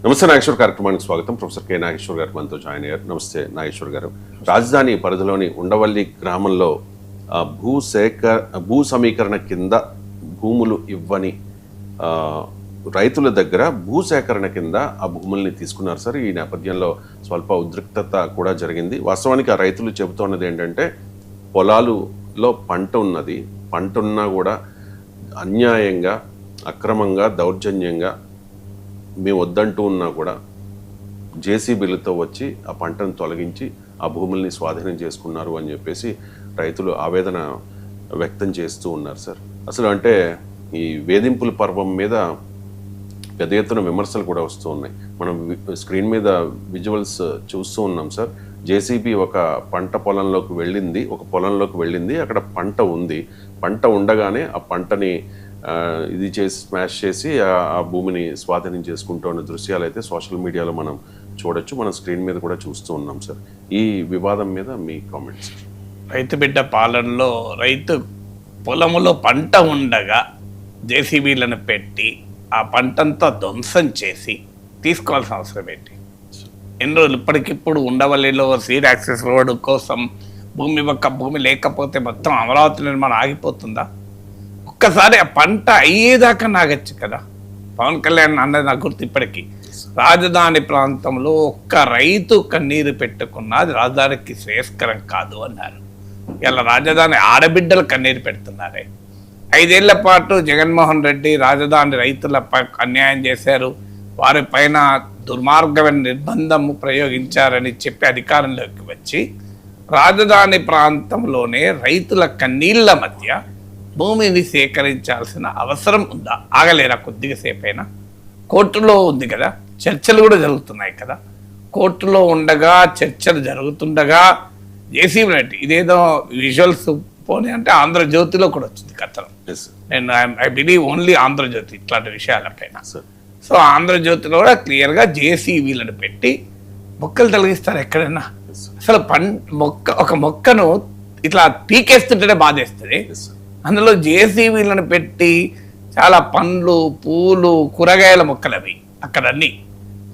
నమస్తే నాగేశ్వర్ కార్యక్రమానికి స్వాగతం. ప్రొఫెసర్ కె నాగేశ్వర్ గారు మనతో జాయిన్ అయ్యారు. నమస్తే నాగేశ్వర్ గారు. రాజధాని పరిధిలోని ఉండవల్లి గ్రామంలో భూ సమీకరణ కింద భూములు ఇవ్వని రైతుల దగ్గర భూసేకరణ కింద ఆ భూముల్ని తీసుకున్నారు సార్. ఈ నేపథ్యంలో స్వల్ప ఉద్రిక్తత కూడా జరిగింది. వాస్తవానికి ఆ రైతులు చెబుతున్నది ఏంటంటే పొలాలులో పంట ఉన్నది, పంట ఉన్నా కూడా అన్యాయంగా, అక్రమంగా, దౌర్జన్యంగా మేము వద్దంటూ ఉన్నా కూడా జేసీబీలతో వచ్చి ఆ పంటను తొలగించి ఆ భూముల్ని స్వాధీనం చేసుకున్నారు అని చెప్పేసి రైతులు ఆవేదన వ్యక్తం చేస్తూ ఉన్నారు సార్. అసలు అంటే ఈ వేధింపుల పర్వం మీద పెద్ద ఎత్తున విమర్శలు కూడా వస్తూ ఉన్నాయి. మనం స్క్రీన్ మీద విజువల్స్ చూస్తూ ఉన్నాం సార్. జేసీబీ ఒక పొలంలోకి వెళ్ళింది, అక్కడ పంట ఉంది. పంట ఉండగానే ఆ పంటని ఇది చేసి స్మాష్ చేసి ఆ భూమిని స్వాధీనం చేసుకుంటున్న దృశ్యాలు అయితే సోషల్ మీడియాలో మనం చూడొచ్చు. మనం స్క్రీన్ మీద కూడా చూస్తూ ఉన్నాం సార్. ఈ వివాదం మీద మీ కామెంట్స్. రైతు బిడ్డ పాలనలో రైతు పొలములో పంట ఉండగా జేసీబీలను పెట్టి ఆ పంటంతా ధ్వంసం చేసి తీసుకోవాల్సిన అవసరం ఏంటి? ఎన్ని రోజులు ఇప్పటికిప్పుడు ఉండవల్లిలో సీడ్ యాక్సెస్ రోడ్డు కోసం భూమి లేకపోతే మొత్తం అమరావతి నిర్మాణం ఆగిపోతుందా? ఒక్కసారి ఆ పంట అయ్యేదాకా నాగచ్చు కదా. పవన్ కళ్యాణ్ అన్నది నాకు గుర్తు ఇప్పటికీ. రాజధాని ప్రాంతంలో ఒక్క రైతు కన్నీరు పెట్టుకున్నా అది రాజధానికి శ్రేయస్కరం కాదు అన్నారు. ఇలా రాజధాని ఆడబిడ్డలు కన్నీరు పెడుతున్నారే. 5 ఏళ్ల పాటు జగన్మోహన్ రెడ్డి రాజధాని రైతులపై అన్యాయం చేశారు, వారి పైన దుర్మార్గమైన నిర్బంధము ప్రయోగించారని చెప్పి అధికారంలోకి వచ్చి రాజధాని ప్రాంతంలోనే రైతుల కన్నీళ్ల మధ్య భూమిని సేకరించాల్సిన అవసరం ఉందా? ఆగలేరా కొద్దిగా సేపైనా? కోర్టులో ఉంది కదా, చర్చలు కూడా జరుగుతున్నాయి కదా. కోర్టులో ఉండగా చర్చలు జరుగుతుండగా జేసీబీ ఇదేదో విజువల్స్ పోనీ అంటే ఆంధ్రజ్యోతిలో కూడా వచ్చింది కథనం. నేను ఐ బిలీవ్ ఓన్లీ ఆంధ్రజ్యోతి ఇట్లాంటి విషయాలపైన. సో ఆంధ్రజ్యోతిలో కూడా క్లియర్గా జేసీబీలను పెట్టి మొక్కలు తొలగిస్తారు ఎక్కడైనా. అసలు ఒక మొక్కను ఇట్లా పీకేస్తుంటేనే బాధేస్తుంది. అందులో జేసీబీలను పెట్టి చాలా పండ్లు, పూలు, కూరగాయల మొక్కలు అవి అక్కడ అన్నీ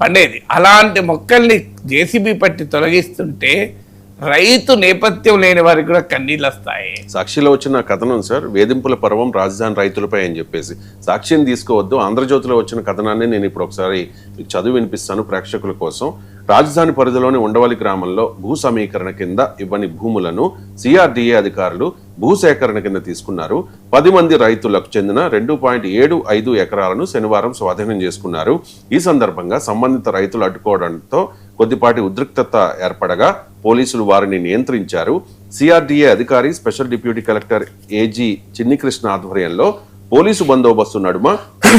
పండేది. అలాంటి మొక్కల్ని జేసీబీ పట్టి తొలగిస్తుంటే రైతు నేపథ్యం లేని వారికి కూడా కన్నీళ్ళు వస్తాయి. సాక్షిలో వచ్చిన కథనం సార్, వేధింపుల పర్వం రాజధాని రైతులపై అని చెప్పేసి. సాక్షిని తీసుకోవద్దు, ఆంధ్రజ్యోతిలో వచ్చిన కథనాన్ని నేను ఇప్పుడు ఒకసారి చదివి వినిపిస్తాను ప్రేక్షకుల కోసం. రాజధాని పరిధిలోని ఉండవల్లి గ్రామంలో భూ సమీకరణ కింద ఇవ్వని భూములను సిఆర్డీఏ అధికారులు భూసేకరణ కింద తీసుకున్నారు. 10 మంది రైతులకు చెందిన 2.75 ఎకరాలను శనివారం స్వాధీనం చేసుకున్నారు. ఈ సందర్భంగా సంబంధిత రైతులు అడ్డుకోవడంతో కొద్దిపాటి ఉద్రిక్తత ఏర్పడగా పోలీసులు వారిని నియంత్రించారు. సిఆర్డీఏ అధికారి special deputy collector AG Chinnikrishna ఆధ్వర్యంలో పోలీసు బందోబస్తు నడుమ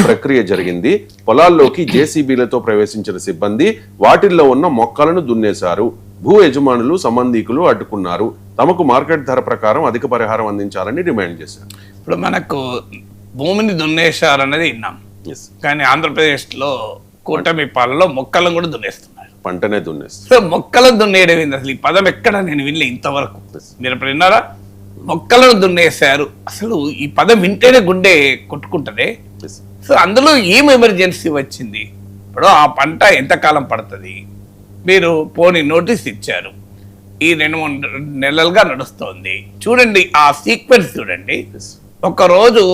ప్రక్రియ జరిగింది. పొలాల్లోకి జేసీబీలతో ప్రవేశించిన సిబ్బంది వాటిల్లో ఉన్న మొక్కలను దున్నేశారు. భూ యజమానులు, సంబంధికులు అడ్డుకున్నారు. తమకు మార్కెట్ ధర ప్రకారం అధిక పరిహారం అందించాలని డిమాండ్ చేశారు. ఇప్పుడు మనకు భూమిని దున్నేశారన్నది విన్నాం, కానీ ఆంధ్రప్రదేశ్లో కూటమి పాలనలో మొక్కలను కూడా దున్నేస్తున్నారు. పంటనే దున్నేస్తారు. సో మొక్కలను దున్నేయడం ఏంది? అసలు ఈ పదం ఎక్కడ నేను వినలే ఇంతవరకు. మీరు ఇప్పుడు విన్నారా? మొక్కలను దున్నేశారు. అసలు ఈ పదం వింటేనే గుండె కొట్టుకుంటదే. సో అందులో ఏం ఎమర్జెన్సీ వచ్చింది? ఇప్పుడు ఆ పంట ఎంతకాలం పడుతుంది? మీరు పోనీ నోటీస్ ఇచ్చారు, ఈ 2-3 నెలలుగా నడుస్తోంది. చూడండి ఆ సీక్వెన్స్ చూడండి. ఒకరోజు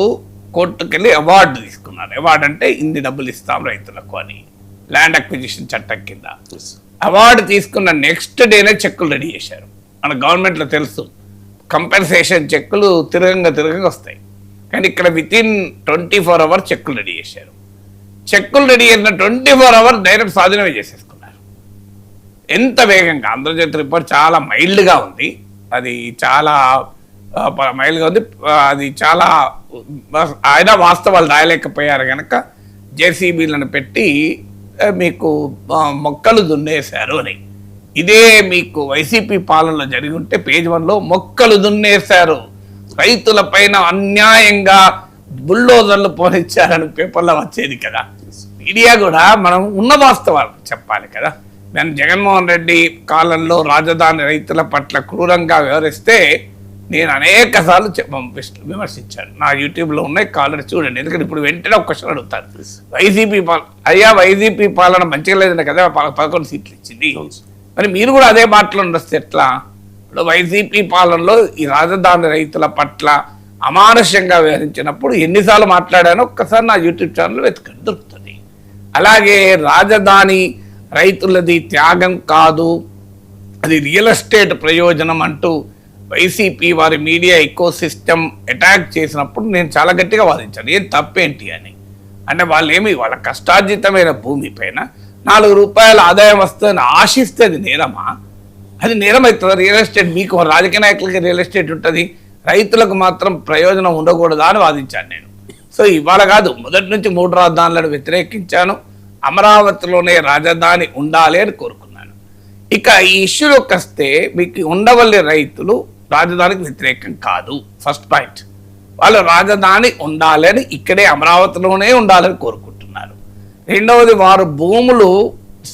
కోర్టుకెళ్ళి అవార్డు తీసుకున్నారు. అవార్డు అంటే ఇన్ని డబ్బులు ఇస్తాం రైతులకు అని, ల్యాండ్ అక్విజిషన్ చట్టం కింద. అవార్డు తీసుకున్న నెక్స్ట్ డేనే చెక్కులు రెడీ చేశారు. మన గవర్నమెంట్లో తెలుసు కంపెన్సేషన్ చెక్కులు తిరగంగా వస్తాయి, కానీ ఇక్కడ వితిన్ 24 అవర్స్ చెక్కులు రెడీ చేశారు. చెక్కులు రెడీ చేసిన 24 అవర్స్ డైరెక్ట్ స్వాధీనమే చేసేసుకున్నారు. ఎంత వేగంగా! ఆంధ్రజ్యోతి రిపోర్ట్ చాలా మైల్డ్గా ఉంది, అది చాలా మైల్డ్గా ఉంది. అది చాలా ఆయన వాస్తవాలు రాయలేకపోయారు కనుక జేసీబీలను పెట్టి మీకు మొక్కలు దున్నేశారు అని. ఇదే మీకు వైసీపీ పాలనలో జరిగి ఉంటే పేజ్ 1లో మొక్కలు దున్నేశారు, రైతుల పైన అన్యాయంగా బుల్డోజర్లు పోనిచ్చారని పేపర్లో వచ్చేది కదా. మీడియా కూడా మనం ఉన్న వాస్తవాలు చెప్పాలి కదా. నేను జగన్మోహన్ రెడ్డి కాలంలో రాజధాని రైతుల పట్ల క్రూరంగా వ్యవహరిస్తే నేను అనేక సార్లు విమర్శించాను. నా యూట్యూబ్లో ఉన్నాయి, కాలర్ చూడండి. ఎందుకంటే ఇప్పుడు వెంటనే ఒక క్వశ్చన్ అడుగుతారు, వైసీపీ పాలన మంచిగా లేదనే కదా 11 సీట్లు ఇచ్చింది, మరి మీరు కూడా అదే మాటలు ఉండొస్తే ఎట్లా? ఇప్పుడు వైసీపీ పాలనలో ఈ రాజధాని రైతుల పట్ల అమానుష్యంగా వ్యవహరించినప్పుడు ఎన్నిసార్లు మాట్లాడానో ఒక్కసారి నా యూట్యూబ్ ఛానల్ వెతకండి, దొరుకుతుంది. అలాగే రాజధాని రైతులది త్యాగం కాదు, అది రియల్ ఎస్టేట్ ప్రయోజనం అంటూ వైసీపీ వారి మీడియా ఎకో సిస్టమ్ అటాక్ చేసినప్పుడు నేను చాలా గట్టిగా వాదించాను, ఏం తప్పేంటి అని. అంటే వాళ్ళ కష్టార్జితమైన భూమి పైన 4 రూపాయల ఆదాయం వస్తుందని ఆశిస్తే అది నేరమా? అది నేరం అవుతుంది. రియల్ ఎస్టేట్ మీకు రాజకీయ నాయకులకి రియల్ ఎస్టేట్ ఉంటుంది, రైతులకు మాత్రం ప్రయోజనం ఉండకూడదా అని వాదించాను నేను. సో ఇవాళ కాదు, మొదటి నుంచి 3 రాజధానులను వ్యతిరేకించాను. అమరావతిలోనే రాజధాని ఉండాలి అని కోరుకున్నాను. ఇక ఈ ఇష్యూలోకి వస్తే మీకు ఉండవల్లి రైతులు రాజధానికి వ్యతిరేకం కాదు. ఫస్ట్ పాయింట్, వాళ్ళు రాజధాని ఉండాలి అని, ఇక్కడే అమరావతిలోనే ఉండాలని కోరుకుంటున్నారు. రెండవది, వారు భూములు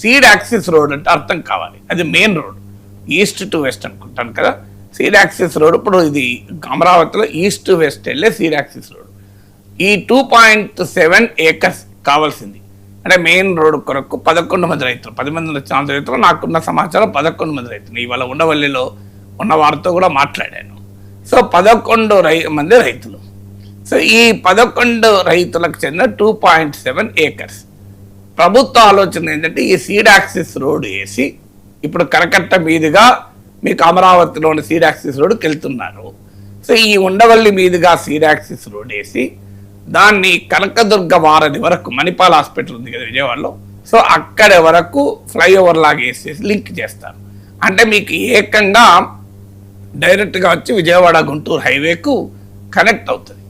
సీడ్ యాక్సిస్ రోడ్ అంటే అర్థం కావాలి, అది main road, east to west అనుకుంటాను కదా, సీడ్ యాక్సిస్ రోడ్. ఇప్పుడు ఇది అమరావతిలో ఈస్ట్ టు వెస్ట్ వెళ్ళే సీడ్ యాక్సిస్ రోడ్. ఈ 2.7 ఏకర్స్ కావాల్సింది. అంటే మెయిన్ రోడ్ కొరకు 11 మంది రైతులు, 10 మంది వచ్చిన రైతులు, నాకున్న సమాచారం 11 మంది రైతులు. ఇవాళ ఉండవల్లిలో ఉన్న వారితో కూడా మాట్లాడాను. సో 11 మంది రైతులు. సో ఈ 11 రైతులకు చెందిన 2.7 ఏకర్స్. ప్రభుత్వ ఆలోచన ఏంటంటే ఈ సీడ్ యాక్సిస్ రోడ్ వేసి ఇప్పుడు కరకట్ట మీదుగా మీకు అమరావతిలోని సీడ్ యాక్సిస్ రోడ్కి వెళ్తున్నారు. సో ఈ ఉండవల్లి మీదుగా సీడ్ యాక్సిస్ రోడ్ వేసి దాన్ని కనకదుర్గ వారధి వరకు, మణిపాల్ హాస్పిటల్ ఉంది కదా విజయవాడలో, సో అక్కడి వరకు ఫ్లైఓవర్ లాగా వేసేసి లింక్ చేస్తారు. అంటే మీకు ఏకంగా డైరెక్ట్గా వచ్చి విజయవాడ గుంటూరు హైవేకు కనెక్ట్ అవుతుంది.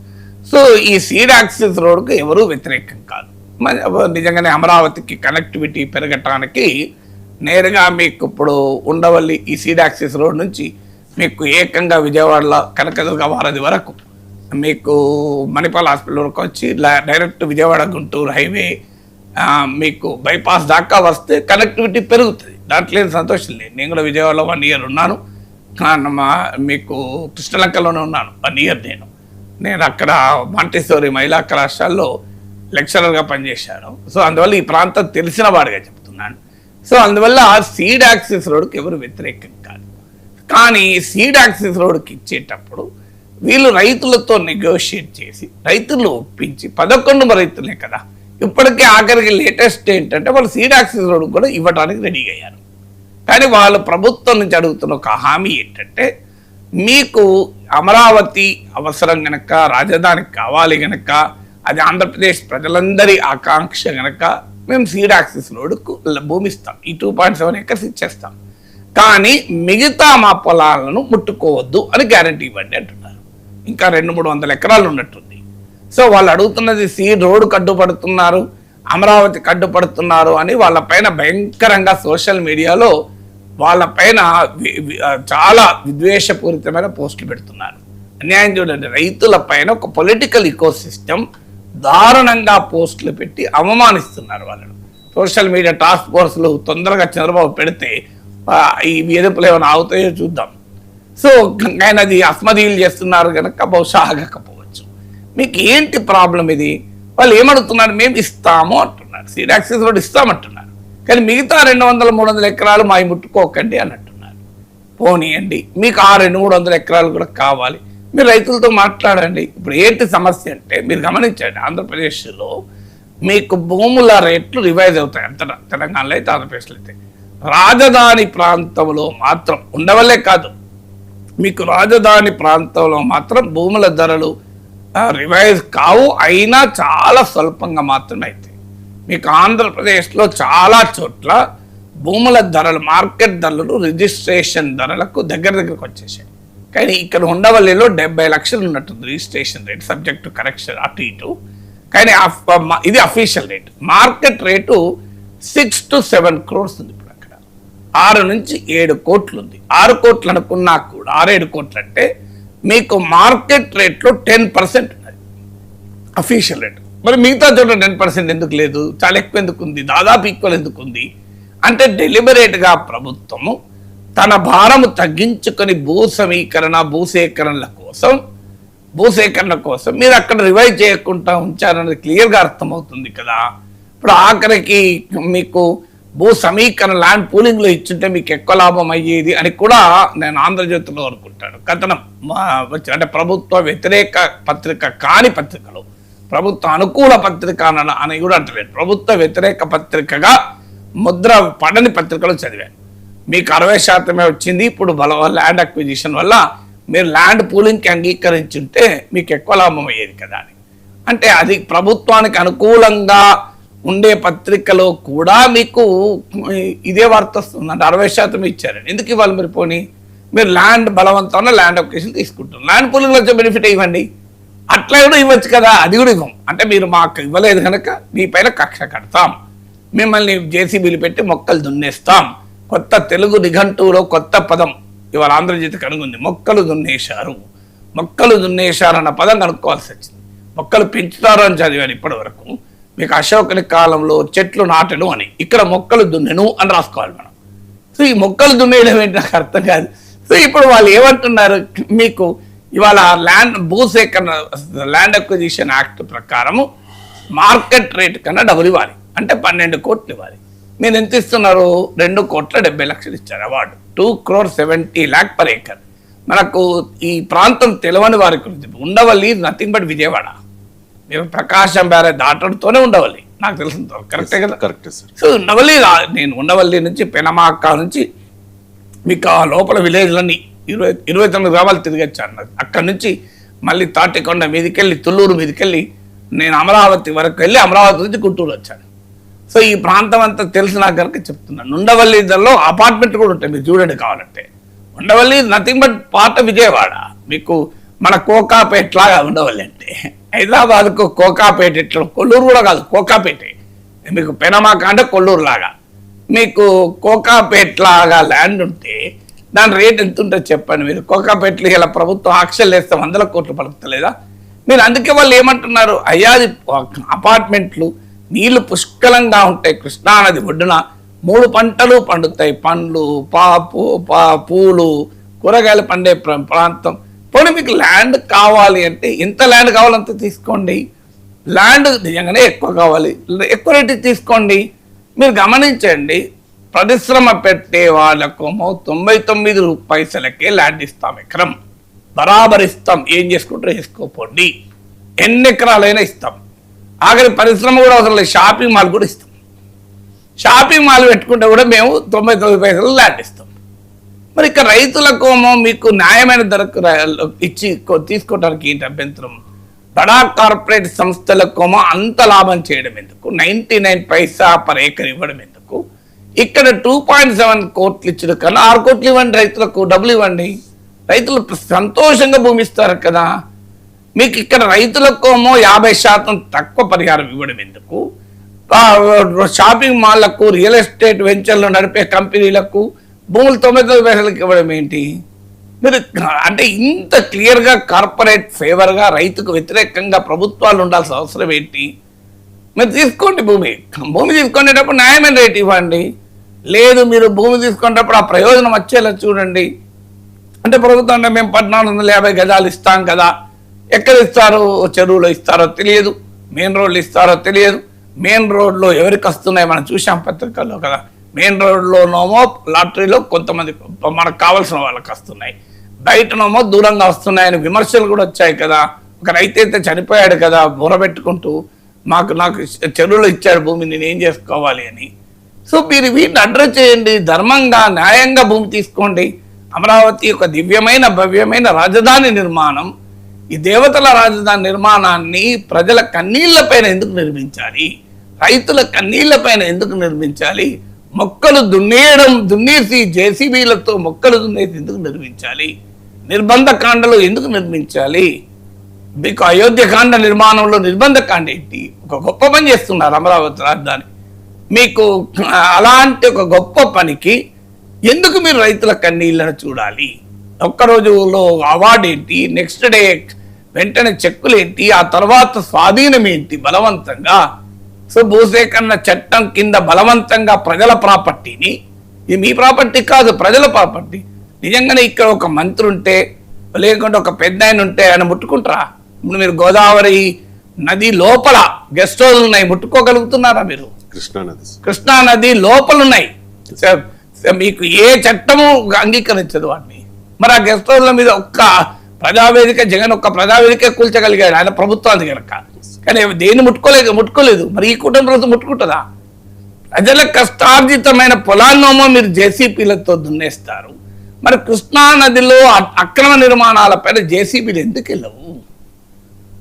సో ఈ సీడ్ యాక్సిస్ రోడ్కు ఎవరూ వ్యతిరేకం కాదు. నిజంగానే అమరావతికి కనెక్టివిటీ పెరగటానికి నేరుగా మీకు ఇప్పుడు ఉండవల్లి ఈ సీడ్ యాక్సిస్ రోడ్ నుంచి మీకు ఏకంగా విజయవాడలో కనకదుర్గ వారధి వరకు మీకు మణిపాల్ హాస్పిటల్ వరకు వచ్చి డైరెక్ట్ విజయవాడ గుంటూరు హైవే మీకు బైపాస్ దాకా వస్తే కనెక్టివిటీ పెరుగుతుంది. దాంట్లో ఏం సంతోషం లేదు. నేను కూడా విజయవాడలో 1 ఇయర్ ఉన్నాను, మీకు కృష్ణలంకలోనే ఉన్నాను 1 ఇయర్. నేను అక్కడ మాంటెసోరీ మహిళా కళాశాలలో లెక్చరర్గా పనిచేశాను. సో అందువల్ల ఈ ప్రాంతం తెలిసిన వాడిగా చెప్తున్నాను. సో అందువల్ల సీడ్ యాక్సిస్ రోడ్కి ఎవరు వ్యతిరేకం కాదు. కానీ సీడ్ యాక్సిస్ రోడ్కి ఇచ్చేటప్పుడు వీళ్ళు రైతులతో నెగోషియేట్ చేసి రైతులు ఒప్పించి 11 రైతులే కదా, ఇప్పటికే ఆఖరికి లేటెస్ట్ ఏంటంటే వాళ్ళు సీడ్ యాక్సిస్ రోడ్ కూడా ఇవ్వడానికి రెడీ అయ్యారు. కానీ వాళ్ళు ప్రభుత్వం నుంచి అడుగుతున్న ఒక హామీ ఏంటంటే, మీకు అమరావతి అవసరం గనక, రాజధాని కావాలి గనక, అది ఆంధ్రప్రదేశ్ ప్రజలందరి ఆకాంక్ష గనక మేము సీడ్ యాక్సిస్ రోడ్కు భూమి ఇస్తాం, ఈ 2.7 ఏకర్స్ ఇచ్చేస్తాం, కానీ మిగతా మా పొలాలను ముట్టుకోవద్దు అని గ్యారంటీ ఇవ్వండి అంటున్నారు. ఇంకా 200-300 ఎకరాలు ఉన్నట్టుంది. సో వాళ్ళు అడుగుతున్నది సీడ్ రోడ్డు కడ్డుపడుతున్నారు, అమరావతి కడ్డుపడుతున్నారు అని వాళ్ళపైన భయంకరంగా సోషల్ మీడియాలో వాళ్ళపైన చాలా విద్వేషపూరితమైన పోస్టులు పెడుతున్నారు. అన్యాయం చూడండి, రైతుల పైన ఒక పొలిటికల్ ఇకో సిస్టమ్ దారుణంగా పోస్టులు పెట్టి అవమానిస్తున్నారు వాళ్ళను. సోషల్ మీడియా టాస్క్ ఫోర్స్లు తొందరగా చంద్రబాబు పెడితే ఈ ఎదుపులు ఏమైనా అవుతాయో చూద్దాం. సో ఆయన అది అస్మదీలు చేస్తున్నారు కనుక బహుశా ఆగకపోవచ్చు. మీకు ఏంటి ప్రాబ్లం ఇది? వాళ్ళు ఏమడుగుతున్నారు, మేము ఇస్తాము అంటున్నారు, సీడ్ యాక్సిస్ రోడ్ ఇస్తామంటున్నారు, కానీ మిగతా 200-300 ఎకరాలు మావి ముట్టుకోకండి అని అంటున్నారు. పోనీయండి, మీకు ఆ 200-300 ఎకరాలు కూడా కావాలి, మీరు రైతులతో మాట్లాడండి. ఇప్పుడు ఏంటి సమస్య అంటే మీరు గమనించండి, ఆంధ్రప్రదేశ్లో మీకు భూముల రేట్లు రివైజ్ అవుతాయి, అంతటా తెలంగాణలో అయితే ఆంధ్రప్రదేశ్లో అయితే. రాజధాని ప్రాంతంలో మాత్రం ఉండవల్లే కాదు, మీకు రాజధాని ప్రాంతంలో మాత్రం భూముల ధరలు రివైజ్ కావు, అయినా చాలా స్వల్పంగా మాత్రమే అవుతాయి. మీకు ఆంధ్రప్రదేశ్లో చాలా చోట్ల భూముల ధరలు, మార్కెట్ ధరలు రిజిస్ట్రేషన్ ధరలకు దగ్గరకు వచ్చేసాయి. కానీ ఇక్కడ ఉండవల్లిలో 70 లక్షలు ఉన్నట్టుంది registration rate, subject to correction అటు ఇటు. కానీ ఇది official rate. Market rate 6 to 7 crores ఉంది. ఇప్పుడు అక్కడ 6 నుంచి 7 కోట్లు ఉంది. 6 కోట్లు అనుకున్నా కూడా 6-7 కోట్లు అంటే మీకు మార్కెట్ రేట్లో 10% ఉన్నది అఫీషియల్ రేట్. మరి మిగతా చోట 10% ఎందుకు లేదు? చాలా ఎక్కువ ఎందుకు ఉంది? దాదాపు ఈక్వల్ ఎందుకు ఉంది అంటే డెలిబరేట్గా ప్రభుత్వము తన భారము తగ్గించుకొని భూసేకరణ కోసం మీరు అక్కడ రివైవ్ చేయకుండా ఉంచారనేది క్లియర్గా అర్థమవుతుంది కదా. ఇప్పుడు ఆఖరికి మీకు భూ సమీకరణ ల్యాండ్ పూలింగ్లో ఇచ్చుంటే మీకు ఎక్కువ లాభం అయ్యేది అని కూడా నేను ఆంధ్రజ్యోతిలో అనుకుంటాను. కథనం అంటే ప్రభుత్వ వ్యతిరేక పత్రిక కాని పత్రికలు, ప్రభుత్వ అనుకూల పత్రిక అని కూడా అంటలేదు, ప్రభుత్వ వ్యతిరేక పత్రికగా ముద్ర పడని పత్రికలు చదివాను. మీకు 60% వచ్చింది. ఇప్పుడు ల్యాండ్ అక్విజిషన్ వల్ల మీరు ల్యాండ్ పూలింగ్కి అంగీకరించుంటే మీకు ఎక్కువ లాభం అయ్యేది కదా అని. అంటే అది ప్రభుత్వానికి అనుకూలంగా ఉండే పత్రికలో కూడా మీకు ఇదే వార్త వస్తుంది. అంటే 60% ఇచ్చారండి. ఎందుకు ఇవ్వాలి మీరు? పోనీ మీరు ల్యాండ్ బలవంతంగా ల్యాండ్ అక్విజిషన్ తీసుకుంటారు, ల్యాండ్ పూలింగ్ వచ్చే బెనిఫిట్ ఇవ్వండి, అట్లా కూడా ఇవ్వచ్చు కదా. అది కూడా ఇవ్వం. అంటే మీరు మాకు ఇవ్వలేదు కనుక మీ పైన కక్ష కడతాం, మిమ్మల్ని జేసీబీలు పెట్టి మొక్కలు దున్నేస్తాం. కొత్త తెలుగు నిఘంటువులో కొత్త పదం ఇవాళ ఆంధ్రజ్యోతి కనుగొంది, మొక్కలు దున్నేశారు. మొక్కలు దున్నేశారు అన్న పదం కనుక్కోవాల్సి వచ్చింది. మొక్కలు పెంచుతారు అని చదివాను ఇప్పటి వరకు. మీకు అశోకుని కాలంలో చెట్లు నాటెను అని, ఇక్కడ మొక్కలు దున్నెను అని రాసుకోవాలి మనం. సో ఈ మొక్కలు దున్నేయడం ఏంటి నాకు అర్థం కాదు. సో ఇప్పుడు వాళ్ళు ఏమంటున్నారు, మీకు ఇవాళ భూసేకరణ ల్యాండ్ అక్విజిషన్ యాక్ట్ ప్రకారము మార్కెట్ రేట్ కన్నా డబ్బులు ఇవ్వాలి, అంటే 12 కోట్లు ఇవ్వాలి. మీరు ఎంత ఇస్తున్నారు? 2,70,00,000 ఇచ్చారు అవార్డు, 2,70,00,000 per acre. మనకు ఈ ప్రాంతం తెలవని వారి గురించి, ఉండవల్లి నథింగ్ బట్ విజయవాడ. మీరు ప్రకాశం బ్యారేజ్ దాటడంతోనే ఉండవల్లి, నాకు తెలిసిన కరెక్టే కదా. Correct sir. సో ఉండవల్లి, నేను ఉండవల్లి నుంచి పెనమాక నుంచి మీకు ఆ లోపల విలేజ్లన్నీ 29 గ్రామాలు తిరిగొచ్చాను. అక్కడి నుంచి మళ్ళీ తాటికొండ మీదకెళ్ళి తుళ్ళూరు మీదకెళ్ళి నేను అమరావతి వరకు వెళ్ళి అమరావతి నుంచి గుంటూరు వచ్చాను. సో ఈ ప్రాంతం అంతా తెలిసిన కనుక చెప్తున్నాను. ఉండవల్లిలో అపార్ట్మెంట్ కూడా ఉంటాయి, మీరు చూడండి కావాలంటే. Undavalli nothing but part Vijayawada. మీకు మన కోకాపేట లాగా ఉండవల్లి అంటే, హైదరాబాద్కు కోకాపేట ఎట్లా, కొల్లూరు కూడా కాదు కోకాపేటే. మీకు పెనమాక అంటే కొల్లూరు లాగా, మీకు కోకాపేట లాగా ల్యాండ్ ఉంటే దాని రేట్ ఎంత ఉంటుంది చెప్పండి మీరు. కోకాపేటలో ఇలా ప్రభుత్వం ఆక్షలు వేస్తే 100 కోట్లు పలుకుతలేదా మీరు? అందుకే వాళ్ళు ఏమంటున్నారు, అయ్యాది అపార్ట్మెంట్లు, నీళ్లు పుష్కలంగా ఉంటాయి, కృష్ణానది ఒడ్డున 3 పంటలు పండుతాయి, పండ్లు, పూలు, కూరగాయలు పండే ప్రాంతం. పోనీ మీకు ల్యాండ్ కావాలి అంటే ఎంత ల్యాండ్ కావాలంత తీసుకోండి. ల్యాండ్ నిజంగానే ఎక్కువ కావాలి, ఎక్కువ రేటు తీసుకోండి. మీరు గమనించండి, పరిశ్రమ పెట్టే వాళ్ళకేమో 99 పైసలకే ల్యాండ్ ఇస్తాం, ఎకరం బరాబర్ ఇస్తాం, ఏం చేసుకుంటారో చేసుకోపోండి, ఎన్ని ఎకరాలైనా ఇస్తాం. ఆఖరి పరిశ్రమ కూడా అవసరం లేదు, షాపింగ్ మాల్ కూడా ఇస్తాం. షాపింగ్ మాల్ పెట్టుకుంటే కూడా మేము 99 పైసలు ల్యాండ్ ఇస్తాం. మరి ఇక్కడ రైతులకేమో మీకు న్యాయమైన ధరకు ఇచ్చి తీసుకోవడానికి ఏంటి అభ్యంతరం? బడా కార్పొరేట్ సంస్థలకేమో అంత లాభం చేయడం ఎందుకు? 99 పైసా పర్ ఏకర్ ఇవ్వడం ఎందుకు? ఇక్కడ 2.7 కోట్లు ఇచ్చిన కన్నా 6 కోట్లు ఇవ్వండి, రైతులకు డబ్బులు ఇవ్వండి, రైతులు సంతోషంగా భూమిస్తారు కదా. మీకు ఇక్కడ రైతులకేమో 50% తక్కువ పరిహారం ఇవ్వడం ఎందుకు? షాపింగ్ మాల్లకు, రియల్ ఎస్టేట్ వెంచర్లు నడిపే కంపెనీలకు భూములు 99 పైసలకు ఇవ్వడం ఏంటి? మీరు అంటే ఇంత క్లియర్గా కార్పొరేట్ ఫేవర్గా రైతుకు వ్యతిరేకంగా ప్రభుత్వాలు ఉండాల్సిన అవసరం ఏంటి? మీరు తీసుకోండి భూమి తీసుకునేటప్పుడు న్యాయమైన రేటు ఇవ్వండి. లేదు, మీరు భూమి తీసుకునేటప్పుడు ఆ ప్రయోజనం వచ్చేలా చూడండి. అంటే ప్రభుత్వం అంటే మేము 1450 గజాలు ఇస్తాం కదా, ఎక్కడ ఇస్తారు? చెరువులో ఇస్తారో తెలియదు, మెయిన్ రోడ్లు ఇస్తారో తెలియదు. మెయిన్ రోడ్లో ఎవరికి వస్తున్నాయి మనం చూసాం పత్రికల్లో కదా. మెయిన్ రోడ్లోనేమో లాటరీలో కొంతమంది మనకు కావాల్సిన వాళ్ళకి వస్తున్నాయి, బయటనేమో దూరంగా వస్తున్నాయని విమర్శలు కూడా వచ్చాయి కదా. ఒక రైతు అయితే చనిపోయాడు కదా బుర్రబెట్టుకుంటూ, నాకు చెరువులో ఇచ్చాడు భూమి, నేను ఏం చేసుకోవాలి అని. సో మీరు వీటిని అడ్రస్ చేయండి, ధర్మంగా న్యాయంగా భూమి తీసుకోండి. అమరావతి ఒక దివ్యమైన భవ్యమైన రాజధాని నిర్మాణం, ఈ దేవతల రాజధాని నిర్మాణాన్ని ప్రజల కన్నీళ్లపైన ఎందుకు నిర్మించాలి? రైతుల కన్నీళ్లపైన ఎందుకు నిర్మించాలి? మొక్కలు దున్నేసి జేసీబీలతో మొక్కలు దున్నేసి ఎందుకు నిర్మించాలి? నిర్బంధ కాండలు ఎందుకు నిర్మించాలి? మీకు అయోధ్యకాండ నిర్మాణంలో నిర్బంధకాండ ఏంటి? ఒక గొప్ప పని చేస్తున్నారు అమరావతి రాజధాని. మీకు అలాంటి ఒక గొప్ప పనికి ఎందుకు మీరు రైతుల కన్నీళ్లను చూడాలి? ఒక్కరోజులో అవార్డు ఏంటి, నెక్స్ట్ డే వెంటనే చెక్కులు ఏంటి, ఆ తర్వాత స్వాధీనం ఏంటి బలవంతంగా? సో భూసేకరణ చట్టం కింద బలవంతంగా ప్రజల ప్రాపర్టీని ఇది మీ ప్రాపర్టీ కాదు, ప్రజల ప్రాపర్టీ. నిజంగానే ఇక్కడ ఒక మంత్రి ఉంటే లేకుంటే ఒక పెద్ద ఆయన ఉంటే ఆయన ముట్టుకుంటారా? ఇప్పుడు మీరు గోదావరి నది లోపల గెస్ట్ హౌస్లు ఉన్నాయి, ముట్టుకోగలుగుతున్నారా మీరు? కృష్ణా నది లోపల ఉన్నాయి, మీకు ఏ చట్టము అంగీకరించదు వాటిని. మరి ఆ గెస్ట్ హౌస్ల మీద ఒక్క ప్రజావేదిక, జగన్ ఒక్క ప్రజావేదిక కూల్చగలిగాడు ఆయన ప్రభుత్వానికి కనుక. కానీ దేన్ని ముట్టుకోలేదు. మరి ఈ కుటుంబ రోజు ముట్టుకుంటుందా? ప్రజల కష్టార్జితమైన పొలాన్నోమో మీరు జేసీపీలతో దున్నేస్తారు. మరి కృష్ణా నదిలో అక్రమ నిర్మాణాలపైన జేసీబీలు ఎందుకు వెళ్ళవు?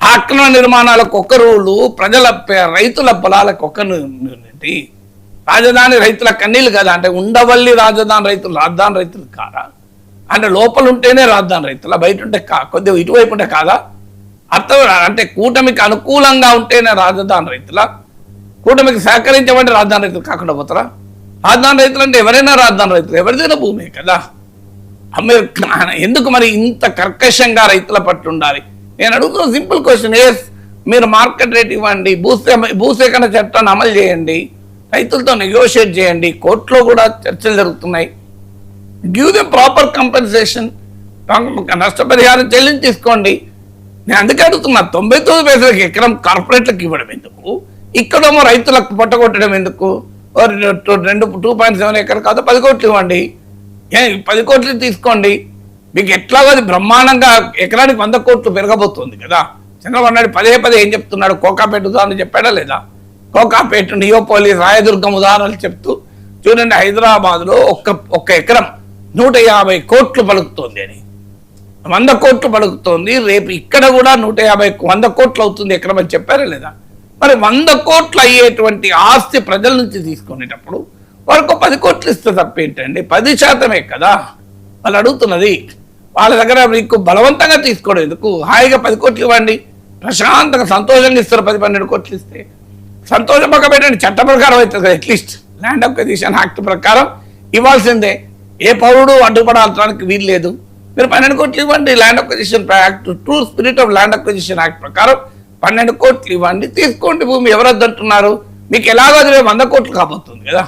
ఆ అక్రమ నిర్మాణాలకు ఒక రూలు, రైతుల పొలాలకు ఒక ఏంటి? రాజధాని రైతుల కన్నీళ్ళు కదా, అంటే ఉండవల్లి రాజధాని రైతులు కాదా? అంటే లోపల ఉంటేనే రాజధాని రైతుల, బయట ఉంటే కొద్దిగా ఇటువైపు ఉంటే కాదా? అర్థం అంటే కూటమికి అనుకూలంగా ఉంటేనే రాజధాని రైతుల, కూటమికి సహకరించమంటే రాజధాని రైతులు కాకుండా పోతారా? రాజధాని రైతులు అంటే ఎవరైనా రాజధాని రైతులు, ఎవరిదైనా భూమే కదా. మీరు ఎందుకు మరి ఇంత కర్కశంగా రైతుల పట్టు ఉండాలి? నేను అడుగుతున్న సింపుల్ క్వశ్చన్, మీరు మార్కెట్ రేట్ ఇవ్వండి, భూసేకరణ చట్టాన్ని అమలు చేయండి, రైతులతో నెగోషియేట్ చేయండి, కోర్టులో కూడా చర్చలు జరుగుతున్నాయి. గివ్ ద ప్రాపర్ కంపెన్సేషన్, నష్టపరిహారం చెల్లించేసుకోండి. నేను అందుకే అడుగుతున్నా, 99 పైసలకి ఎకరం కార్పొరేట్లకు ఇవ్వడం ఎందుకు? ఇక్కడేమో రైతులకు పొట్టగొట్టడం ఎందుకు? 2.7 ఎకరం కాదు 10 కోట్లు ఇవ్వండి, 10 కోట్లు తీసుకోండి. మీకు ఎట్లాగో అది బ్రహ్మాండంగా ఎకరానికి 100 కోట్లు పెరగబోతుంది కదా. చంద్రబాబు నాయుడు పదే ఏం చెప్తున్నాడు? కోకాపేట ఉదాహరణ చెప్పాడా లేదా? కోకాపేట, నియోపోలిస్, రాయదుర్గం ఉదాహరణలు చెప్తూ చూడండి, హైదరాబాద్లో ఒక్క ఎకరం 150 కోట్లు పలుకుతోంది అని, 100 కోట్లు పలుకుతోంది. రేపు ఇక్కడ కూడా 100 కోట్లు అవుతుంది ఎకరం అని చెప్పారా లేదా? మరి 100 కోట్లు అయ్యేటువంటి ఆస్తి ప్రజల నుంచి తీసుకునేటప్పుడు వాళ్ళకు 10 కోట్లు ఇస్తే తప్పేంటండి? 10% కదా వాళ్ళు అడుగుతున్నది. వాళ్ళ దగ్గర మీకు బలవంతంగా తీసుకోవడం ఎందుకు? హాయిగా 10 కోట్లు ఇవ్వండి, ప్రశాంతంగా సంతోషంగా ఇస్తారు. 10-12 కోట్లు ఇస్తే సంతోషం పక్క పెట్టండి, చట్ట ప్రకారం అవుతుంది కదా. అట్లీస్ట్ ల్యాండ్ అక్విజిషన్ యాక్ట్ ప్రకారం ఇవ్వాల్సిందే, ఏ పౌరుడు అడ్డుపడాల్సడానికి వీలు లేదు. మీరు 12 కోట్లు ఇవ్వండి. Land acquisition act, true spirit of land acquisition act ప్రకారం 12 కోట్లు ఇవ్వండి, తీసుకోండి భూమి. ఎవరొద్దంటున్నారు? మీకు ఎలాగో అది 100 కోట్లు కాబోతుంది కదా.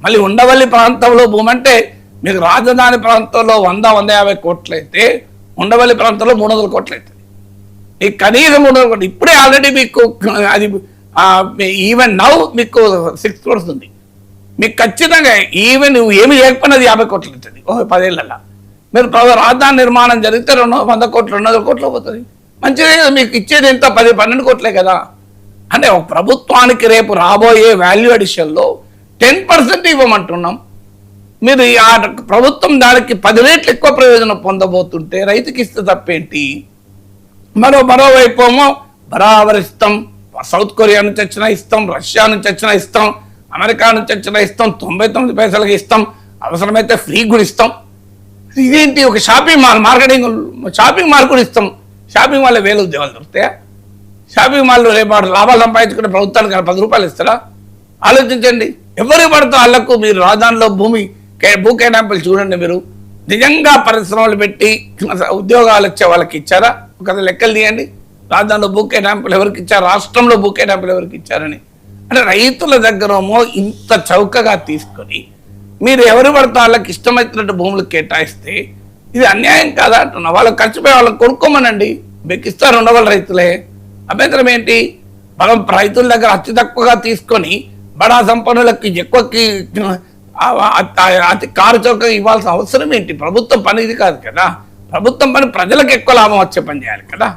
మళ్ళీ ఉండవల్లి ప్రాంతంలో భూమి అంటే మీకు రాజధాని ప్రాంతంలో 100-150 కోట్లు అయితే ఉండవల్లి ప్రాంతంలో 300 కోట్లు అవుతుంది. మీకు కనీసం 300 కోట్లు ఇప్పుడే ఆల్రెడీ మీకు అది ఈవెన్ నౌ మీకు 6 క్రోర్స్ ఉంది. మీకు ఖచ్చితంగా ఈవెన్ నువ్వు ఏమి లేకపోయినా 50 కోట్లు అవుతుంది 10 ఏళ్ళల్లో. మీరు రాజధాని నిర్మాణం జరిగితే 100 కోట్లు 200 కోట్లు పోతుంది. మంచిగా మీకు ఇచ్చేది ఎంత? 10-12 కోట్లే కదా. అంటే ఒక ప్రభుత్వానికి రేపు రాబోయే వాల్యూ అడిషన్లో 10% ఇవ్వమంటున్నాం. మీరు ఆ ప్రభుత్వం దానికి 10 రెట్లు ఎక్కువ ప్రయోజనం పొందబోతుంటే రైతుకి ఇస్తే తప్పేంటి? మరోవైపు ఏమో బరాబర్ ఇస్తాం, సౌత్ కొరియా నుంచి వచ్చినా ఇస్తాం, రష్యా నుంచి వచ్చినా ఇస్తాం, అమెరికా నుంచి వచ్చినా ఇస్తాం, 99 పైసలకి ఇస్తాం, అవసరమైతే ఫ్రీ కూడా ఇస్తాం. ఇదేంటి? ఒక షాపింగ్ మాల్, షాపింగ్ మాల్ కూడా ఇస్తాం. షాపింగ్ మాల్లో 1000 ఉద్యోగాలు దొరుకుతాయా? షాపింగ్ మాల్లో రేపు లాభాలు సంపాదించుకుంటే ప్రభుత్వానికి 10 రూపాయలు ఇస్తారా? ఆలోచించండి. ఎవరికి పడితే వాళ్ళకు మీరు రాజధానిలో భూ కేటాయింపులు చూడండి. మీరు నిజంగా పరిశ్రమలు పెట్టి ఉద్యోగాలు వచ్చే వాళ్ళకి ఇచ్చారా? ఒక లెక్కలు తీయండి. రాజధానిలో భూ కేటాయింపులు ఎవరికి ఇచ్చారు, రాష్ట్రంలో భూ కేటాయింపులు ఎవరికి ఇచ్చారని. అంటే రైతుల దగ్గరేమో ఇంత చౌకగా తీసుకొని మీరు ఎవరు పడితే వాళ్ళకి ఇష్టమైనట్టు భూములు కేటాయిస్తే ఇది అన్యాయం కాదా అంటున్నా. వాళ్ళకి ఖర్చుపోయి వాళ్ళకి కొనుక్కోమనండి, బెక్కిస్తారు ఉండవాళ్ళు రైతులే. అభ్యంతరం ఏంటి? మనం రైతుల దగ్గర అతి తక్కువగా తీసుకొని బడా సంపన్నులకి ఎక్కువకి అతి కారు చౌకగా ఇవ్వాల్సిన అవసరం ఏంటి? ప్రభుత్వం పని ఇది కాదు కదా. ప్రభుత్వం పని ప్రజలకు ఎక్కువ లాభం వచ్చే పని చేయాలి కదా.